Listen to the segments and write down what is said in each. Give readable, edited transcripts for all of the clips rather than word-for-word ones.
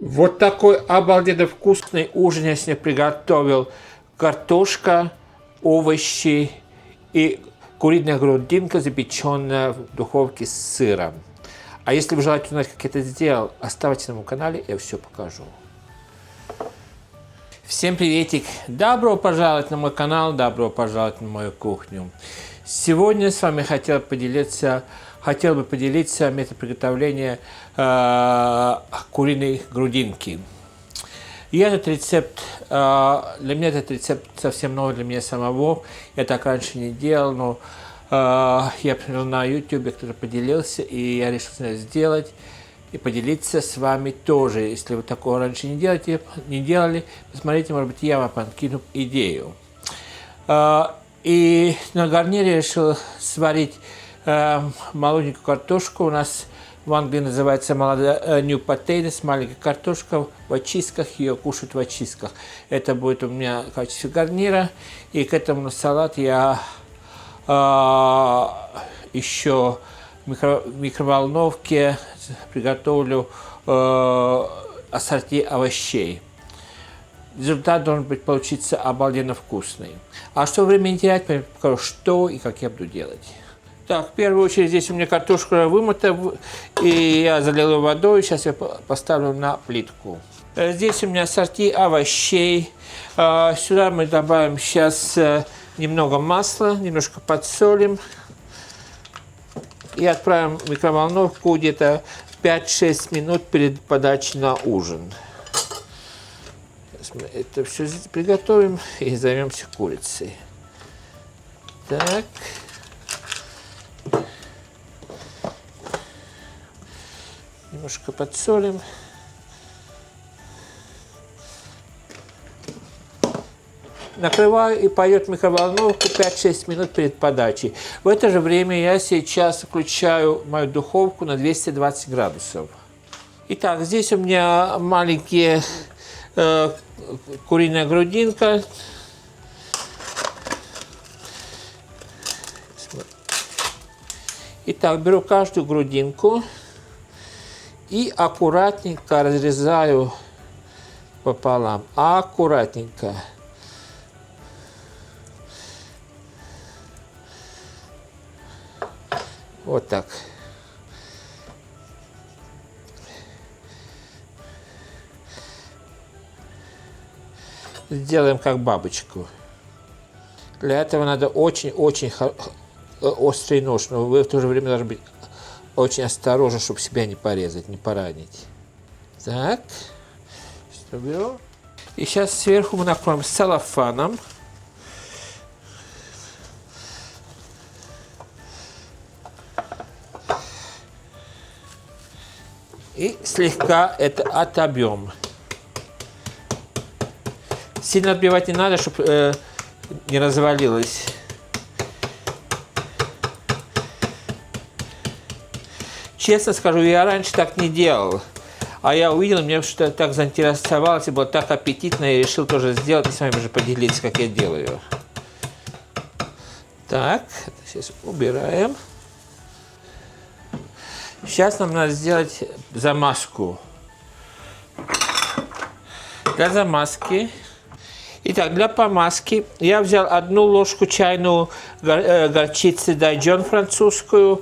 Вот такой обалденно вкусный ужин я себе приготовил. Картошка, овощи и куриная грудинка, запеченная в духовке с сыром. А если вы желаете узнать, как я это сделал, оставайтесь на моем канале, я все покажу. Всем приветик! Добро пожаловать на мой канал, добро пожаловать на мою кухню. Сегодня с вами хотел бы поделиться методом приготовления куриной грудинки. И этот рецепт, для меня этот рецепт совсем новый для меня самого. Я так раньше не делал, но я посмотрел на YouTube, кто-то поделился, и я решил сделать и поделиться с вами тоже. Если вы такого раньше не делали, посмотрите, может быть, я вам подкину идею. И на гарнире я решил сварить молоденькую картошку. У нас в Англии называется new potatoes, маленькая картошка в очистках, ее кушают в очистках. Это будет у меня в качестве гарнира. И к этому салат я еще в микроволновке приготовлю ассорти овощей. Результат должен получиться обалденно вкусный. А что время не терять, я покажу, что и как я буду делать. Так, в первую очередь здесь у меня картошка вымыта, и я залил ее водой. Сейчас я поставлю на плитку. Здесь у меня ассорти овощей. Сюда мы добавим сейчас немного масла, немножко подсолим. И отправим в микроволновку где-то 5-6 минут перед подачей на ужин. Сейчас мы это все приготовим и займемся курицей. Так. Немножко подсолим. Накрываю и пойдет в микроволновку 5-6 минут перед подачей. В это же время я сейчас включаю мою духовку на 220 градусов. Итак, здесь у меня маленькие куриная грудинка. Итак, беру каждую грудинку и аккуратненько разрезаю пополам. Аккуратненько. Вот так. Сделаем как бабочку. Для этого надо очень-очень острый нож, но вы в то же время должны быть очень осторожны, чтобы себя не порезать, не поранить. Так. Что беру? И сейчас сверху мы накроем целлофаном. И слегка это отобьем. Сильно отбивать не надо, чтобы не развалилось. Честно скажу, я раньше так не делал. А я увидел, мне что-то так заинтересовалось, и было так аппетитно, и решил тоже сделать, и с вами же поделиться, как я делаю. Так, сейчас убираем. Сейчас нам надо сделать замазку. Для замазки. Итак, для помазки я взял 1 ложку чайную горчицы Дайджон французскую,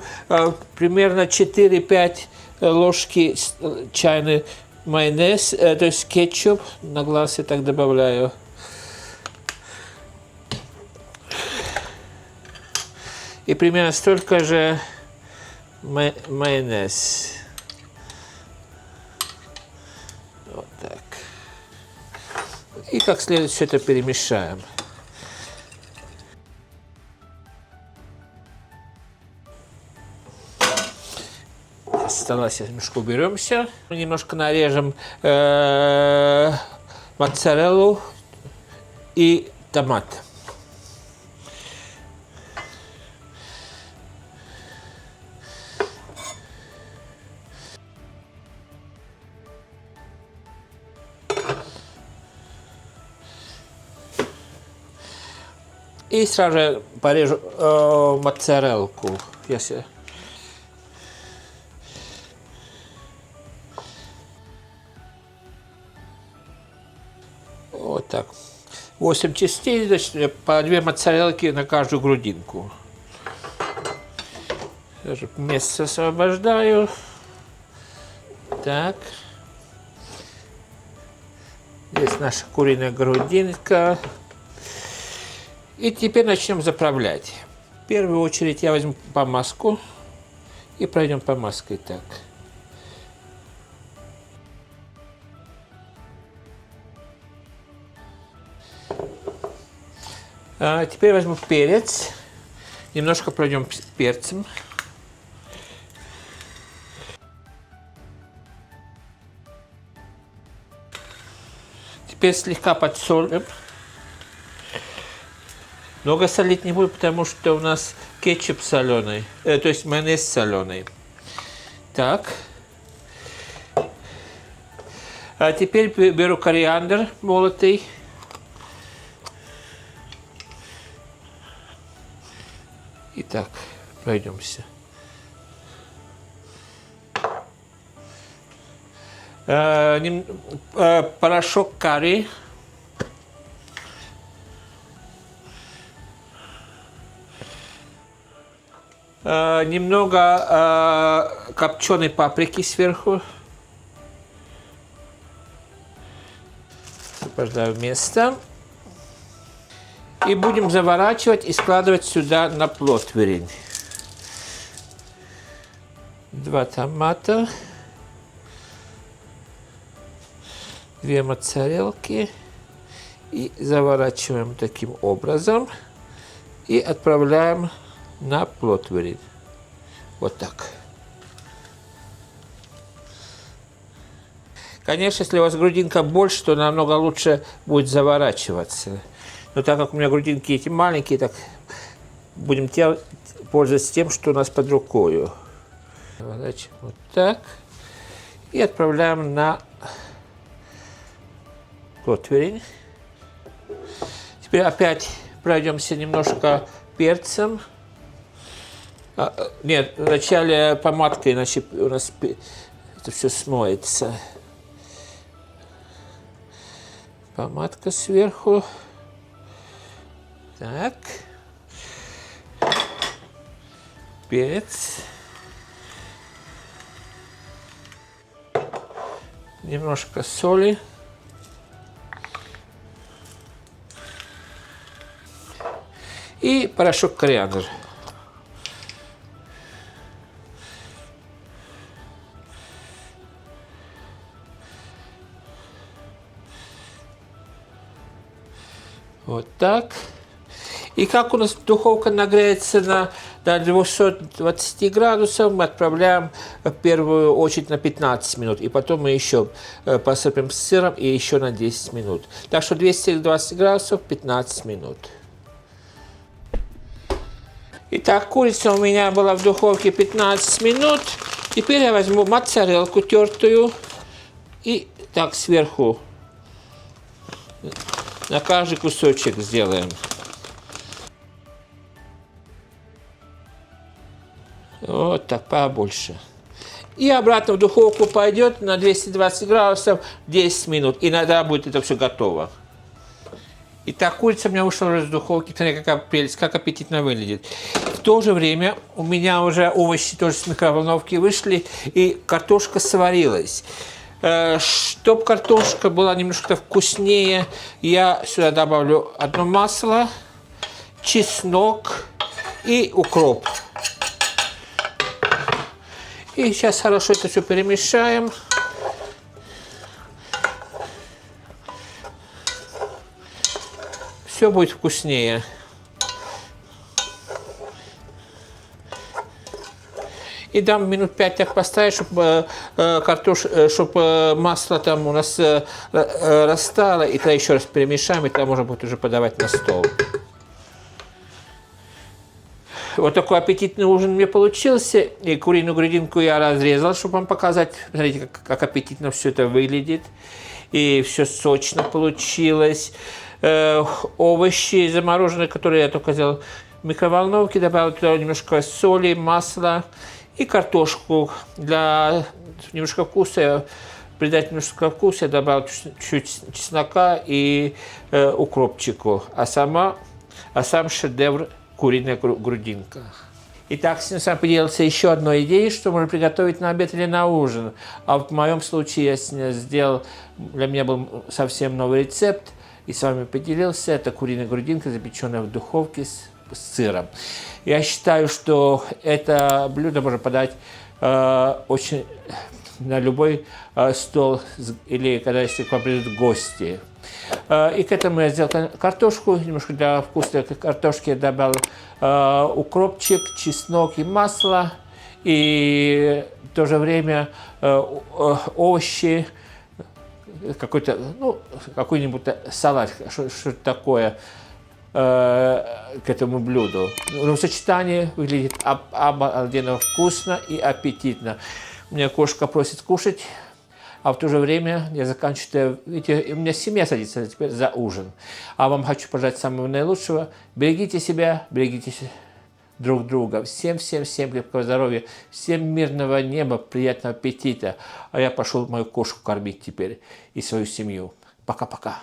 примерно 4-5 ложки чайный майонез, то есть кетчуп, на глаз я так добавляю. И примерно столько же майонез. Вот так. И как следует все это перемешаем. С стола сейчас немножко уберемся. Немножко нарежем моцареллу и томат. И сразу же порежу моцарелку. Так, 8 частей, значит, по 2 моцарелки на каждую грудинку. Даже место освобождаю. Так. Здесь наша куриная грудинка. И теперь начнем заправлять. В первую очередь я возьму помазку и пройдем помазкой так. Теперь возьму перец. Немножко пройдем перцем. Теперь слегка подсолим. Много солить не буду, потому что у нас кетчуп соленый, то есть майонез соленый. Так. А теперь беру кориандр молотый. Итак, пройдемся. Порошок карри. Немного копченой паприки сверху. Освобождаю место. И будем заворачивать и складывать сюда на плотверень. 2 томата. 2 моцарелки. И заворачиваем таким образом. И отправляем на плотверень. Вот так. Конечно, если у вас грудинка больше, то намного лучше будет заворачиваться. Но так как у меня грудинки эти маленькие, так будем пользоваться тем, что у нас под рукой. Заворачиваем вот так. И отправляем на плотверень. Теперь опять пройдемся немножко перцем. Нет, вначале помадкой, иначе у нас это все смоется. Помадка сверху. Так. Перец. Немножко соли. И порошок кориандр. Вот так. И как у нас духовка нагреется до 220 градусов, мы отправляем в первую очередь на 15 минут. И потом мы еще посыпем сыром и еще на 10 минут. Так что 220 градусов 15 минут. Итак, курица у меня была в духовке 15 минут. Теперь я возьму моцарелку тертую и так сверху на каждый кусочек сделаем. Вот так, побольше. И обратно в духовку пойдет на 220 градусов 10 минут. И иногда будет это все готово. Итак, курица у меня вышла уже из духовки. Смотри, какая прелесть, как аппетитно выглядит. В то же время у меня уже овощи тоже с микроволновки вышли. И картошка сварилась. Чтобы картошка была немножко вкуснее, я сюда добавлю одно масло, чеснок и укроп. И сейчас хорошо это все перемешаем. Все будет вкуснее. И дам минут 5 так поставить, чтобы чтобы масло там у нас растало. И тогда еще раз перемешаем, и тогда можно будет уже подавать на стол. Вот такой аппетитный ужин у меня получился. И куриную грудинку я разрезал, чтобы вам показать. Смотрите, как аппетитно все это выглядит. И все сочно получилось. Овощи замороженные, которые я только сделал в микроволновке, добавил туда немножко соли, масла и картошку. Для немножко вкуса я придать немножко вкуса, я добавил чуть чеснока и укропчику. А сам шедевр куриная грудинка. Итак, с вами поделился еще одной идеей, что можно приготовить на обед или на ужин. А в моем случае я сделал, для меня был совсем новый рецепт, и с вами поделился. Это куриная грудинка, запеченная в духовке с сыром. Я считаю, что это блюдо можно подать очень на любой стол, или когда если к вам придут гости. И к этому я сделал картошку, немножко для вкуса картошки я добавил укропчик, чеснок и масло, и в то же время овощи, какой-нибудь салат, что-то такое к этому блюду. Но в сочетании выглядит обалденно вкусно и аппетитно. У меня кошка просит кушать, а в то же время я заканчиваю, видите, у меня семья садится теперь за ужин. А вам хочу пожелать самого наилучшего. Берегите себя, берегите друг друга. Всем крепкого здоровья, всем мирного неба, приятного аппетита. А я пошел мою кошку кормить теперь и свою семью. Пока-пока.